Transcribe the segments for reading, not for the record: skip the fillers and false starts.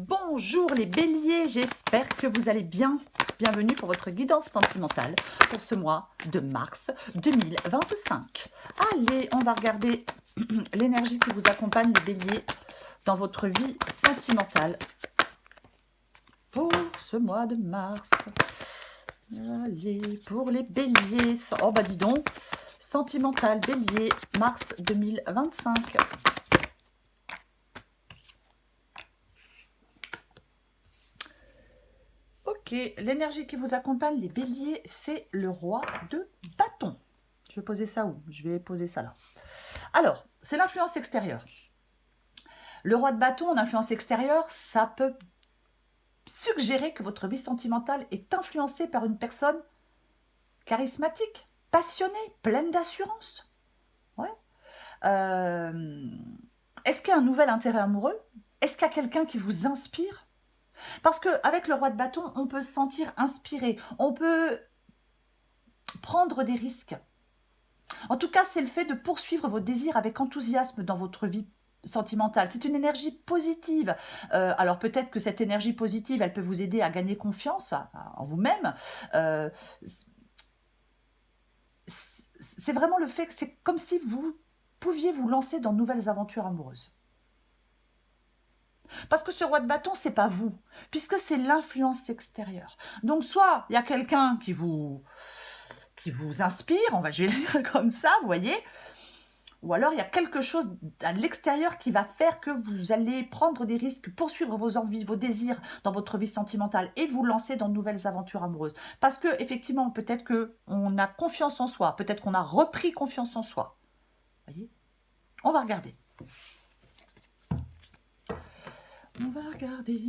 Bonjour les béliers, j'espère que vous allez bien. Bienvenue pour votre guidance sentimentale pour ce mois de mars 2025. Allez, on va regarder l'énergie qui vous accompagne les béliers dans votre vie sentimentale pour ce mois de mars. Allez, pour les béliers, oh bah dis donc, sentimental bélier, mars 2025. Ok, l'énergie qui vous accompagne, les béliers, c'est le roi de bâton. Je vais poser ça où? Je vais poser ça là. Alors, c'est l'influence extérieure. Le roi de bâton en influence extérieure, ça peut suggérer que votre vie sentimentale est influencée par une personne charismatique, passionnée, pleine d'assurance. Ouais. Est-ce qu'il y a un nouvel intérêt amoureux? Est-ce qu'il y a quelqu'un qui vous inspire? Parce qu'avec le roi de bâton, on peut se sentir inspiré, on peut prendre des risques. En tout cas, c'est le fait de poursuivre vos désirs avec enthousiasme dans votre vie sentimentale. C'est une énergie positive. Alors peut-être que cette énergie positive, elle peut vous aider à gagner confiance en vous-même. C'est vraiment le fait que c'est comme si vous pouviez vous lancer dans de nouvelles aventures amoureuses. Parce que ce roi de bâton, c'est pas vous, puisque c'est l'influence extérieure. Donc soit il y a quelqu'un qui vous inspire, je vais le dire comme ça, vous voyez, ou alors il y a quelque chose à l'extérieur qui va faire que vous allez prendre des risques, poursuivre vos envies, vos désirs dans votre vie sentimentale et vous lancer dans de nouvelles aventures amoureuses. Parce que effectivement, peut-être qu'on a confiance en soi, peut-être qu'on a repris confiance en soi. Vous voyez, on va regarder. On va regarder.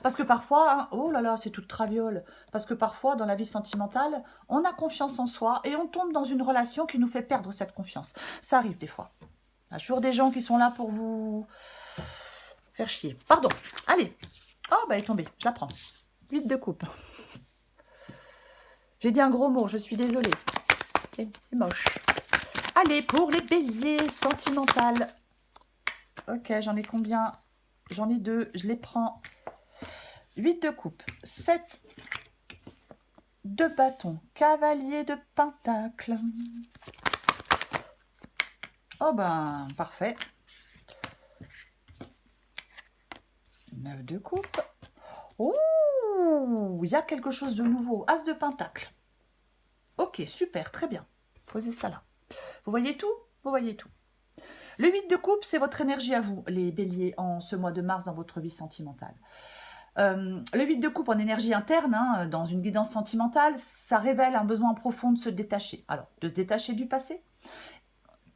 Parce que parfois, hein, oh là là, c'est toute traviole. Parce que parfois, dans la vie sentimentale, on a confiance en soi et on tombe dans une relation qui nous fait perdre cette confiance. Ça arrive des fois. Il y a toujours des gens qui sont là pour vous faire chier. Pardon. Allez. Oh, bah elle est tombée. Je la prends. 8 de coupe. J'ai dit un gros mot, je suis désolée. C'est moche. Allez, pour les béliers sentimentales. Ok, j'en ai combien? J'en ai 2, je les prends. 8 de coupe, 7 de bâton, cavalier de pentacle. Oh ben, parfait. 9 de coupe. Oh, il y a quelque chose de nouveau. As de pentacle. Ok, super, très bien. Posez ça là. Vous voyez tout? Vous voyez tout. Le 8 de coupe, c'est votre énergie à vous, les béliers, en ce mois de mars dans votre vie sentimentale. Le 8 de coupe en énergie interne, hein, dans une guidance sentimentale, ça révèle un besoin profond de se détacher. Alors, de se détacher du passé,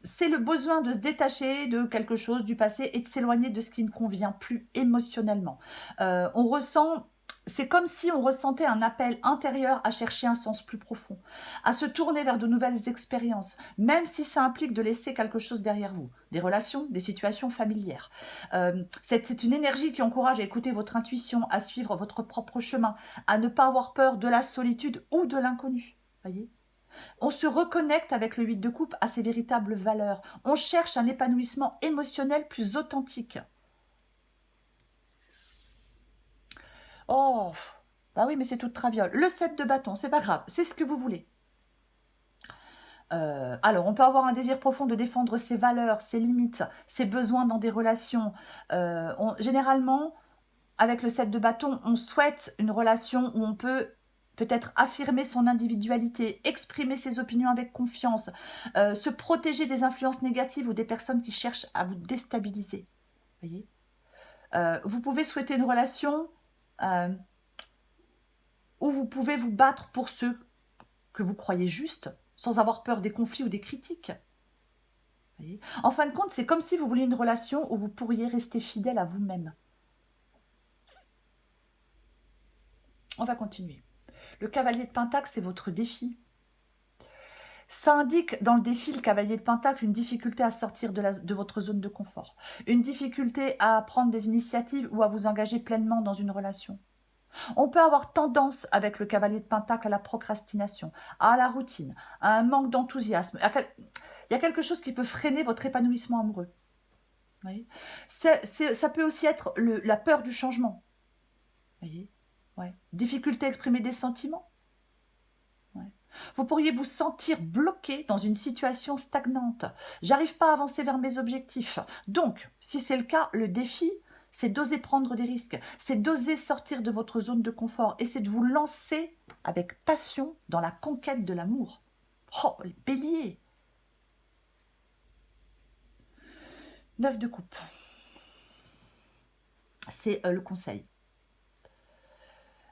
c'est le besoin de se détacher de quelque chose du passé et de s'éloigner de ce qui ne convient plus émotionnellement. On ressent... C'est comme si on ressentait un appel intérieur à chercher un sens plus profond, à se tourner vers de nouvelles expériences, même si ça implique de laisser quelque chose derrière vous, des relations, des situations familières. C'est une énergie qui encourage à écouter votre intuition, à suivre votre propre chemin, à ne pas avoir peur de la solitude ou de l'inconnu. Voyez ? On se reconnecte avec le 8 de coupe à ses véritables valeurs. On cherche un épanouissement émotionnel plus authentique. Oh, bah oui, mais c'est toute traviole. Le 7 de bâton, c'est pas grave, c'est ce que vous voulez. Alors, on peut avoir un désir profond de défendre ses valeurs, ses limites, ses besoins dans des relations. Généralement, avec le 7 de bâton, on souhaite une relation où on peut-être affirmer son individualité, exprimer ses opinions avec confiance, se protéger des influences négatives ou des personnes qui cherchent à vous déstabiliser. Voyez, vous pouvez souhaiter une relation où vous pouvez vous battre pour ceux que vous croyez justes, sans avoir peur des conflits ou des critiques. Voyez, en fin de compte, c'est comme si vous vouliez une relation où vous pourriez rester fidèle à vous-même. On va continuer. Le cavalier de pentacle, c'est votre défi. Ça indique dans le défi, le cavalier de pentacle, une difficulté à sortir de votre zone de confort, une difficulté à prendre des initiatives ou à vous engager pleinement dans une relation. On peut avoir tendance avec le cavalier de pentacle à la procrastination, à la routine, à un manque d'enthousiasme. Il y a quelque chose qui peut freiner votre épanouissement amoureux. Voyez, ça peut aussi être la peur du changement. Voyez, ouais. Difficulté à exprimer des sentiments. Ouais. Vous pourriez vous sentir bloqué dans une situation stagnante. J'arrive pas à avancer vers mes objectifs. Donc, si c'est le cas, le défi, c'est d'oser prendre des risques, c'est d'oser sortir de votre zone de confort et c'est de vous lancer avec passion dans la conquête de l'amour. Oh, les béliers! 9 de coupe. C'est le conseil.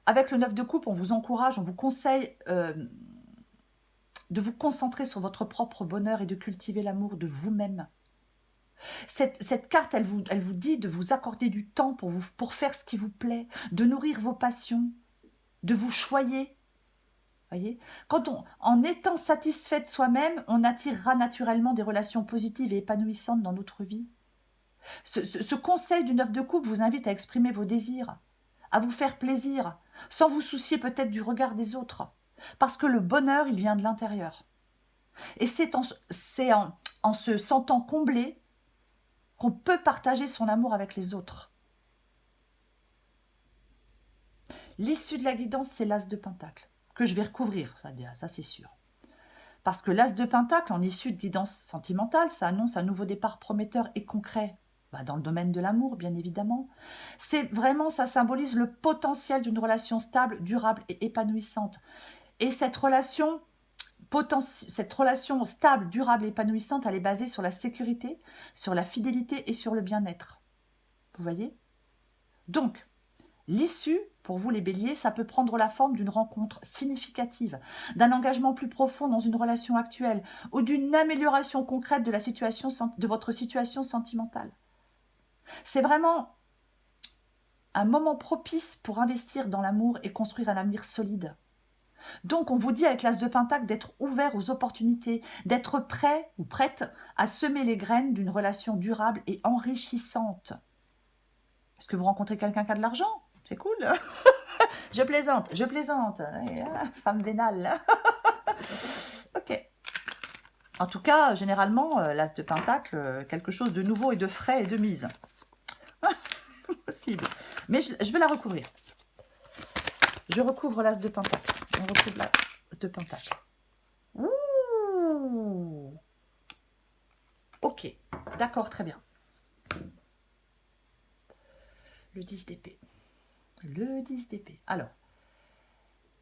Avec le 9 de coupe, on vous encourage, on vous conseille de vous concentrer sur votre propre bonheur et de cultiver l'amour de vous-même. Cette carte, elle vous dit de vous accorder du temps pour faire ce qui vous plaît, de nourrir vos passions, de vous choyer. Voyez, en étant satisfait de soi-même, on attirera naturellement des relations positives et épanouissantes dans notre vie. Ce conseil du 9 de coupe vous invite à exprimer vos désirs, à vous faire plaisir, sans vous soucier peut-être du regard des autres. Parce que le bonheur, il vient de l'intérieur. Et c'est en se sentant comblé qu'on peut partager son amour avec les autres. L'issue de la guidance, c'est l'as de Pentacle, que je vais recouvrir, ça c'est sûr. Parce que l'as de Pentacle, en issue de guidance sentimentale, ça annonce un nouveau départ prometteur et concret, dans le domaine de l'amour, bien évidemment. C'est vraiment, ça symbolise le potentiel d'une relation stable, durable et épanouissante. Et cette relation stable, durable et épanouissante, elle est basée sur la sécurité, sur la fidélité et sur le bien-être. Vous voyez? Donc, l'issue, pour vous les béliers, ça peut prendre la forme d'une rencontre significative, d'un engagement plus profond dans une relation actuelle ou d'une amélioration concrète de votre situation sentimentale. C'est vraiment un moment propice pour investir dans l'amour et construire un avenir solide. Donc, on vous dit avec l'as de Pentacle d'être ouvert aux opportunités, d'être prêt ou prête à semer les graines d'une relation durable et enrichissante. Est-ce que vous rencontrez quelqu'un qui a de l'argent? C'est cool. Je plaisante. Femme vénale. Ok. En tout cas, généralement, l'as de Pentacle, quelque chose de nouveau et de frais et de mise. Possible. Mais je vais la recouvrir. Je recouvre l'as de Pentacle. On recouvre l'as de Pentacle. Ouh. Ok, d'accord, très bien. Le 10 d'épée. Le 10 d'épée. Alors,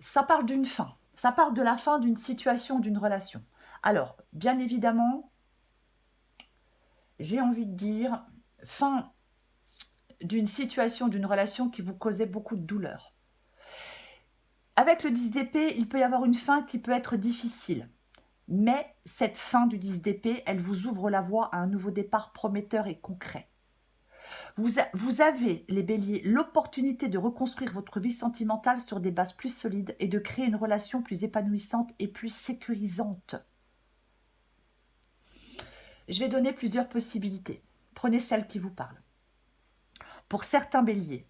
ça parle d'une fin. Ça parle de la fin d'une situation, d'une relation. Alors, bien évidemment, j'ai envie de dire fin d'une situation, d'une relation qui vous causait beaucoup de douleur. Avec le 10 d'épée, il peut y avoir une fin qui peut être difficile. Mais cette fin du 10 d'épée, elle vous ouvre la voie à un nouveau départ prometteur et concret. Vous avez, les béliers, l'opportunité de reconstruire votre vie sentimentale sur des bases plus solides et de créer une relation plus épanouissante et plus sécurisante. Je vais donner plusieurs possibilités. Prenez celle qui vous parle. Pour certains béliers,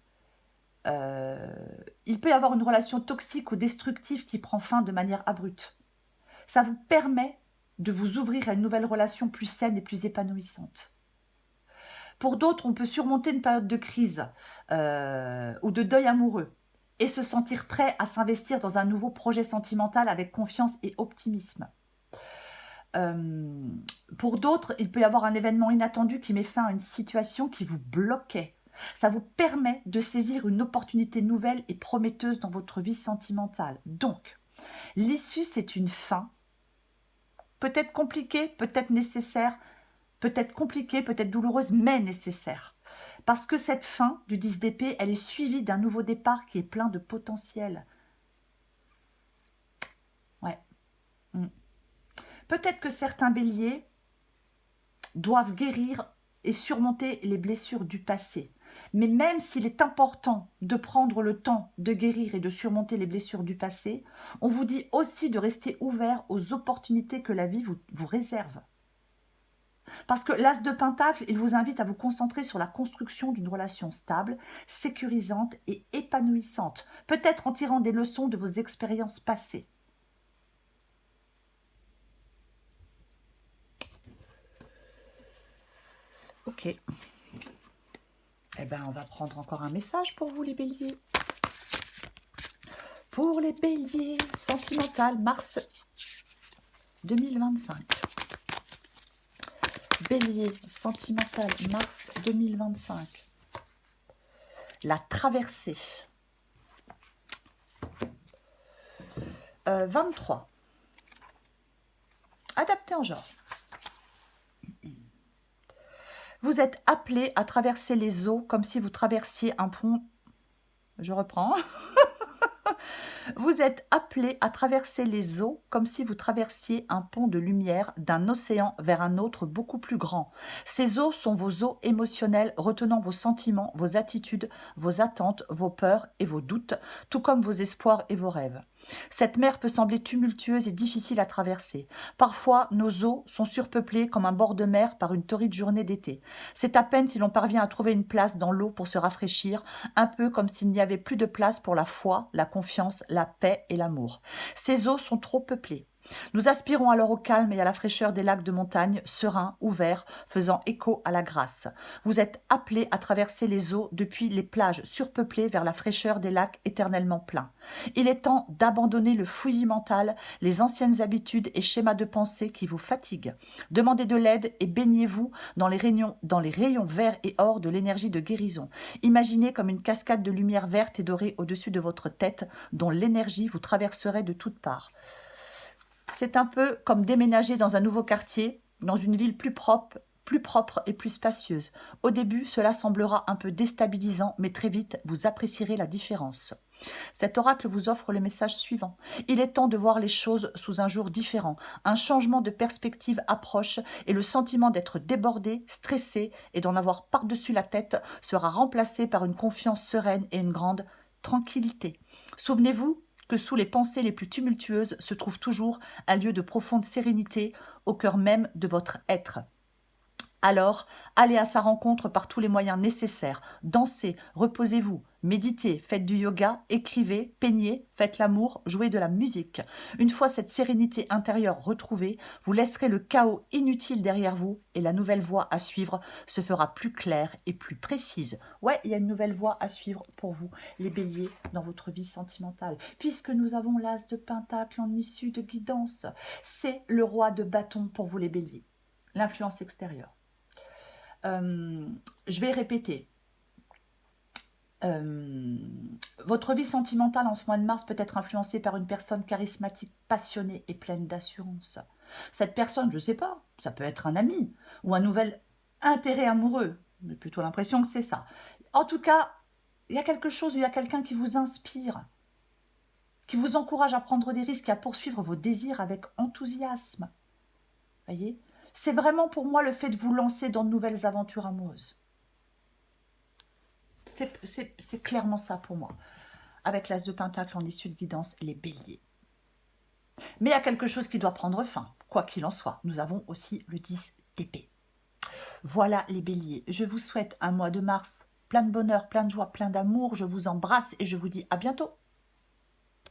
il peut y avoir une relation toxique ou destructive qui prend fin de manière abrupte. Ça vous permet de vous ouvrir à une nouvelle relation plus saine et plus épanouissante. Pour d'autres, on peut surmonter une période de crise ou de deuil amoureux et se sentir prêt à s'investir dans un nouveau projet sentimental avec confiance et optimisme. Pour d'autres, il peut y avoir un événement inattendu qui met fin à une situation qui vous bloquait. Ça vous permet de saisir une opportunité nouvelle et prometteuse dans votre vie sentimentale. Donc, l'issue, c'est une fin. Peut-être compliquée, peut-être nécessaire, peut-être compliquée, peut-être douloureuse, mais nécessaire. Parce que cette fin du 10 d'épée, elle est suivie d'un nouveau départ qui est plein de potentiel. Ouais. Peut-être que certains béliers doivent guérir et surmonter les blessures du passé. Mais même s'il est important de prendre le temps de guérir et de surmonter les blessures du passé, on vous dit aussi de rester ouvert aux opportunités que la vie vous réserve. Parce que l'as de Pentacle, il vous invite à vous concentrer sur la construction d'une relation stable, sécurisante et épanouissante, peut-être en tirant des leçons de vos expériences passées. Ok. Eh bien, on va prendre encore un message pour vous, les béliers. Pour les béliers, sentimental, mars 2025. Bélier, sentimental, mars 2025. La traversée. 23. Adapté en genre. Vous êtes appelé à traverser les eaux comme si vous traversiez un pont. Je reprends. Vous êtes appelé à traverser les eaux comme si vous traversiez un pont de lumière d'un océan vers un autre beaucoup plus grand. Ces eaux sont vos eaux émotionnelles retenant vos sentiments, vos attitudes, vos attentes, vos peurs et vos doutes, tout comme vos espoirs et vos rêves. Cette mer peut sembler tumultueuse et difficile à traverser. Parfois, nos eaux sont surpeuplées comme un bord de mer par une torride journée d'été. C'est à peine si l'on parvient à trouver une place dans l'eau pour se rafraîchir, un peu comme s'il n'y avait plus de place pour la foi, la confiance, la paix et l'amour. Ces eaux sont trop peuplées. Nous aspirons alors au calme et à la fraîcheur des lacs de montagne, sereins, ouverts, faisant écho à la grâce. Vous êtes appelés à traverser les eaux depuis les plages surpeuplées vers la fraîcheur des lacs éternellement pleins. Il est temps d'abandonner le fouillis mental, les anciennes habitudes et schémas de pensée qui vous fatiguent. Demandez de l'aide et baignez-vous dans les rayons verts et or de l'énergie de guérison. Imaginez comme une cascade de lumière verte et dorée au-dessus de votre tête, dont l'énergie vous traverserait de toutes parts. C'est un peu comme déménager dans un nouveau quartier, dans une ville plus propre et plus spacieuse. Au début, cela semblera un peu déstabilisant, mais très vite, vous apprécierez la différence. Cet oracle vous offre le message suivant. Il est temps de voir les choses sous un jour différent. Un changement de perspective approche et le sentiment d'être débordé, stressé et d'en avoir par-dessus la tête sera remplacé par une confiance sereine et une grande tranquillité. Souvenez-vous que sous les pensées les plus tumultueuses se trouve toujours un lieu de profonde sérénité au cœur même de votre être. Alors, allez à sa rencontre par tous les moyens nécessaires. Dansez, reposez-vous, méditez, faites du yoga, écrivez, peignez, faites l'amour, jouez de la musique. Une fois cette sérénité intérieure retrouvée, vous laisserez le chaos inutile derrière vous et la nouvelle voie à suivre se fera plus claire et plus précise. Ouais, il y a une nouvelle voie à suivre pour vous, les béliers, dans votre vie sentimentale. Puisque nous avons l'as de pentacle en issue de guidance, c'est le roi de bâton pour vous, les béliers. L'influence extérieure. Je vais répéter. Votre vie sentimentale en ce mois de mars peut être influencée par une personne charismatique, passionnée et pleine d'assurance. Cette personne, je ne sais pas, ça peut être un ami ou un nouvel intérêt amoureux. J'ai plutôt l'impression que c'est ça. En tout cas, il y a quelque chose, il y a quelqu'un qui vous inspire, qui vous encourage à prendre des risques et à poursuivre vos désirs avec enthousiasme. Voyez ? C'est vraiment pour moi le fait de vous lancer dans de nouvelles aventures amoureuses. C'est clairement ça pour moi. Avec l'as de pentacle en issue de guidance, les béliers. Mais il y a quelque chose qui doit prendre fin, quoi qu'il en soit. Nous avons aussi le 10 d'épée. Voilà les béliers. Je vous souhaite un mois de mars plein de bonheur, plein de joie, plein d'amour. Je vous embrasse et je vous dis à bientôt.